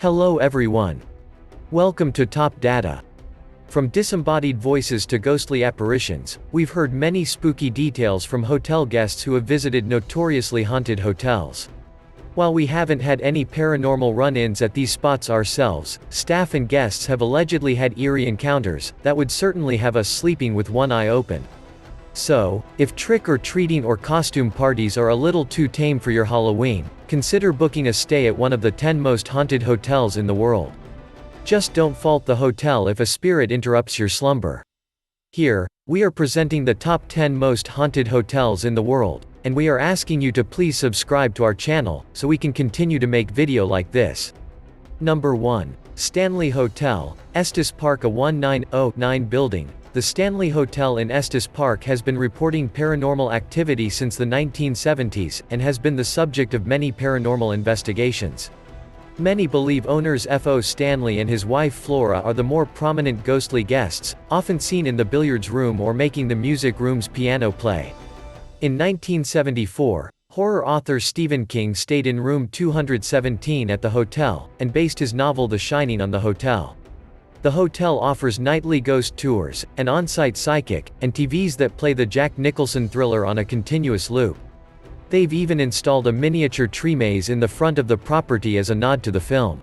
Hello everyone. Welcome to Top Data. From disembodied voices to ghostly apparitions, we've heard many spooky details from hotel guests who have visited notoriously haunted hotels. While we haven't had any paranormal run-ins at these spots ourselves, staff and guests have allegedly had eerie encounters that would certainly have us sleeping with one eye open. So, if trick-or-treating or costume parties are a little too tame for your Halloween, consider booking a stay at one of the 10 most haunted hotels in the world. Just don't fault the hotel if a spirit interrupts your slumber. Here, we are presenting the top 10 most haunted hotels in the world, and we are asking you to please subscribe to our channel, so we can continue to make video like this. Number 1. Stanley Hotel, Estes Park, a 1909 building. The Stanley Hotel in Estes Park has been reporting paranormal activity since the 1970s, and has been the subject of many paranormal investigations. Many believe owners F.O. Stanley and his wife Flora are the more prominent ghostly guests, often seen in the billiards room or making the music room's piano play. In 1974, horror author Stephen King stayed in room 217 at the hotel, and based his novel The Shining on the hotel. The hotel offers nightly ghost tours, an on-site psychic, and TVs that play the Jack Nicholson thriller on a continuous loop. They've even installed a miniature tree maze in the front of the property as a nod to the film.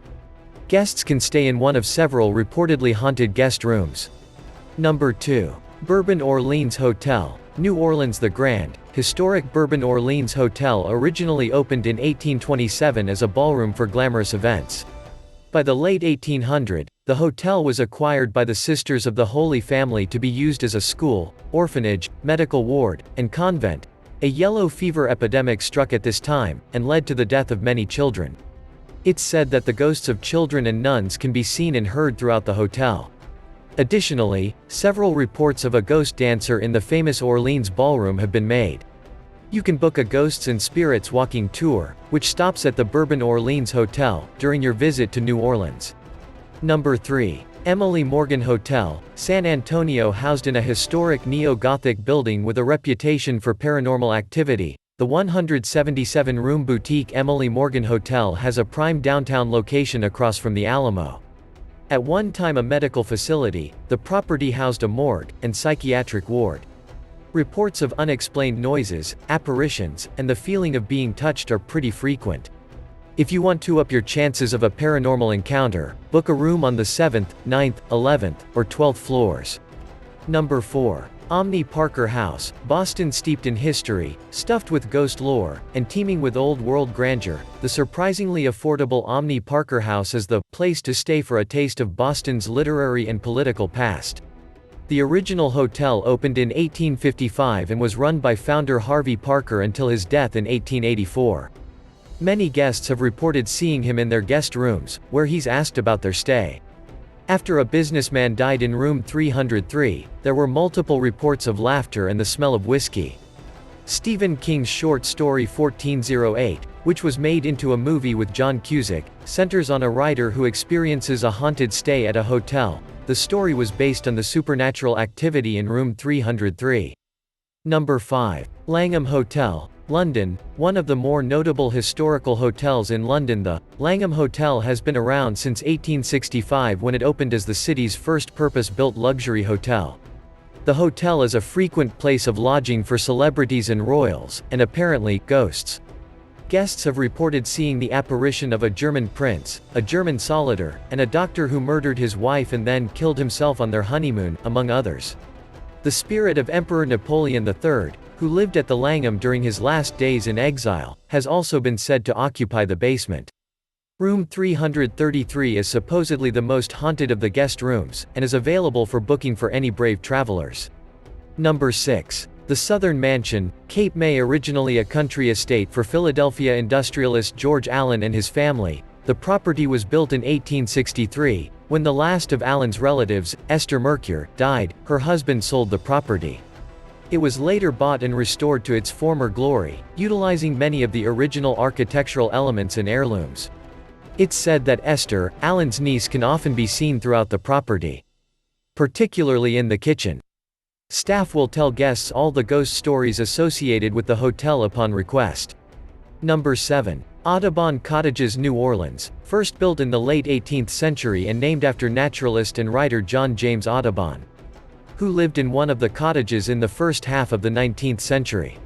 Guests can stay in one of several reportedly haunted guest rooms. Number 2. Bourbon Orleans Hotel, New Orleans. The grand, historic Bourbon Orleans Hotel originally opened in 1827 as a ballroom for glamorous events. By the late 1800s, the hotel was acquired by the Sisters of the Holy Family to be used as a school, orphanage, medical ward, and convent. A yellow fever epidemic struck at this time, and led to the death of many children. It's said that the ghosts of children and nuns can be seen and heard throughout the hotel. Additionally, several reports of a ghost dancer in the famous Orleans ballroom have been made. You can book a Ghosts and Spirits walking tour, which stops at the Bourbon Orleans Hotel, during your visit to New Orleans. Number 3. Emily Morgan Hotel, San Antonio. Housed in a historic neo-Gothic building with a reputation for paranormal activity, the 177-room boutique Emily Morgan Hotel has a prime downtown location across from the Alamo. At one time a medical facility, the property housed a morgue and psychiatric ward. Reports of unexplained noises, apparitions, and the feeling of being touched are pretty frequent. If you want to up your chances of a paranormal encounter, book a room on the 7th, 9th, 11th, or 12th floors. Number 4. Omni Parker House, Boston. Steeped in history, stuffed with ghost lore, and teeming with old-world grandeur, the surprisingly affordable Omni Parker House is the place to stay for a taste of Boston's literary and political past. The original hotel opened in 1855 and was run by founder Harvey Parker until his death in 1884. Many guests have reported seeing him in their guest rooms, where he's asked about their stay. After a businessman died in room 303, there were multiple reports of laughter and the smell of whiskey. Stephen King's short story 1408, which was made into a movie with John Cusack, centers on a writer who experiences a haunted stay at a hotel. The story was based on the supernatural activity in room 303. Number 5. Langham Hotel, London, one of the more notable historical hotels in London. The Langham Hotel has been around since 1865 when it opened as the city's first purpose-built luxury hotel. The hotel is a frequent place of lodging for celebrities and royals, and apparently, ghosts. Guests have reported seeing the apparition of a German prince, a German soldier, and a doctor who murdered his wife and then killed himself on their honeymoon, among others. The spirit of Emperor Napoleon III, who lived at the Langham during his last days in exile, has also been said to occupy the basement. Room 333 is supposedly the most haunted of the guest rooms, and is available for booking for any brave travelers. Number 6. The Southern Mansion, Cape May. Originally a country estate for Philadelphia industrialist George Allen and his family, the property was built in 1863. When the last of Allen's relatives, Esther Mercure, died, her husband sold the property. It was later bought and restored to its former glory, utilizing many of the original architectural elements and heirlooms. It's said that Esther, Allen's niece, can often be seen throughout the property, particularly in the kitchen. Staff will tell guests all the ghost stories associated with the hotel upon request. Number 7. Audubon Cottages, New Orleans, first built in the late 18th century and named after naturalist and writer John James Audubon, who lived in one of the cottages in the first half of the 19th century.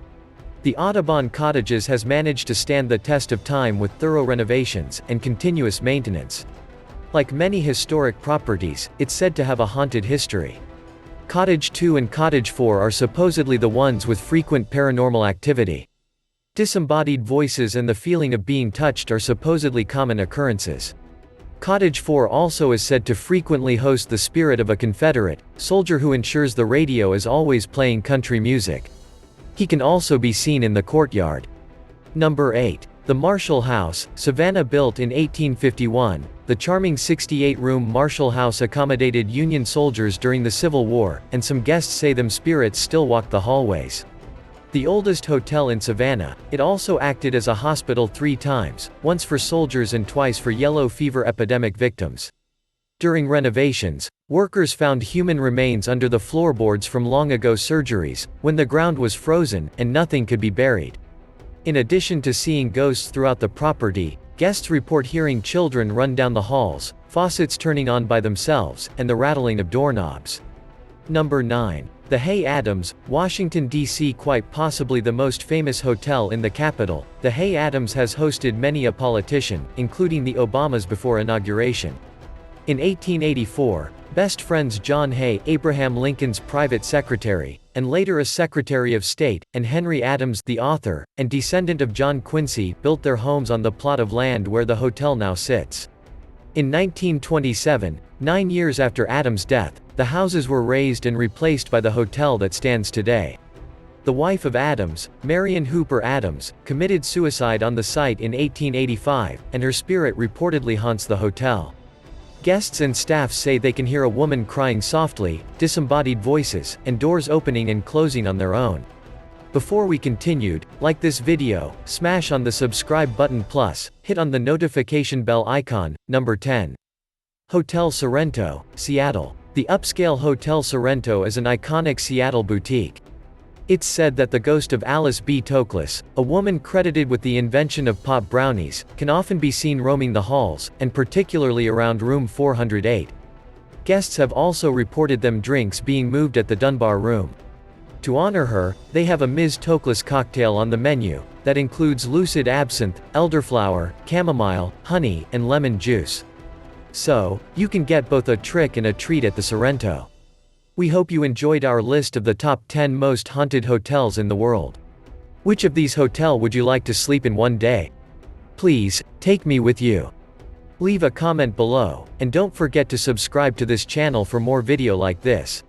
The Audubon Cottages has managed to stand the test of time with thorough renovations and continuous maintenance. Like many historic properties, it's said to have a haunted history. Cottage 2 and Cottage 4 are supposedly the ones with frequent paranormal activity. Disembodied voices and the feeling of being touched are supposedly common occurrences. Cottage 4 also is said to frequently host the spirit of a Confederate soldier who ensures the radio is always playing country music. He can also be seen in the courtyard. Number 8. The Marshall House, Savannah. Built in 1851, the charming 68-room Marshall House accommodated Union soldiers during the Civil War, and some guests say them spirits still walk the hallways. The oldest hotel in Savannah, it also acted as a hospital 3 times, once for soldiers and twice for yellow fever epidemic victims. During renovations, workers found human remains under the floorboards from long ago surgeries, when the ground was frozen, and nothing could be buried. In addition to seeing ghosts throughout the property, guests report hearing children run down the halls, faucets turning on by themselves, and the rattling of doorknobs. Number 9. The Hay Adams, Washington, D.C. Quite possibly the most famous hotel in the capital, the Hay Adams has hosted many a politician, including the Obamas before inauguration. In 1884, best friends John Hay, Abraham Lincoln's private secretary, and later a Secretary of State, and Henry Adams, the author, and descendant of John Quincy, built their homes on the plot of land where the hotel now sits. In 1927, 9 years after Adams' death, the houses were razed and replaced by the hotel that stands today. The wife of Adams, Marion Hooper Adams, committed suicide on the site in 1885, and her spirit reportedly haunts the hotel. Guests and staff say they can hear a woman crying softly, disembodied voices, and doors opening and closing on their own. Before we continued, like this video, smash on the subscribe button plus, hit on the notification bell icon. Number 10. Hotel Sorrento, Seattle. The upscale Hotel Sorrento is an iconic Seattle boutique. It's said that the ghost of Alice B. Toklas, a woman credited with the invention of pop brownies, can often be seen roaming the halls, and particularly around room 408. Guests have also reported them drinks being moved at the Dunbar room. To honor her, they have a Ms. Toklas cocktail on the menu, that includes lucid absinthe, elderflower, chamomile, honey, and lemon juice. So, you can get both a trick and a treat at the Sorrento. We hope you enjoyed our list of the top 10 most haunted hotels in the world. Which of these hotels would you like to sleep in one day? Please, take me with you. Leave a comment below, and don't forget to subscribe to this channel for more video like this.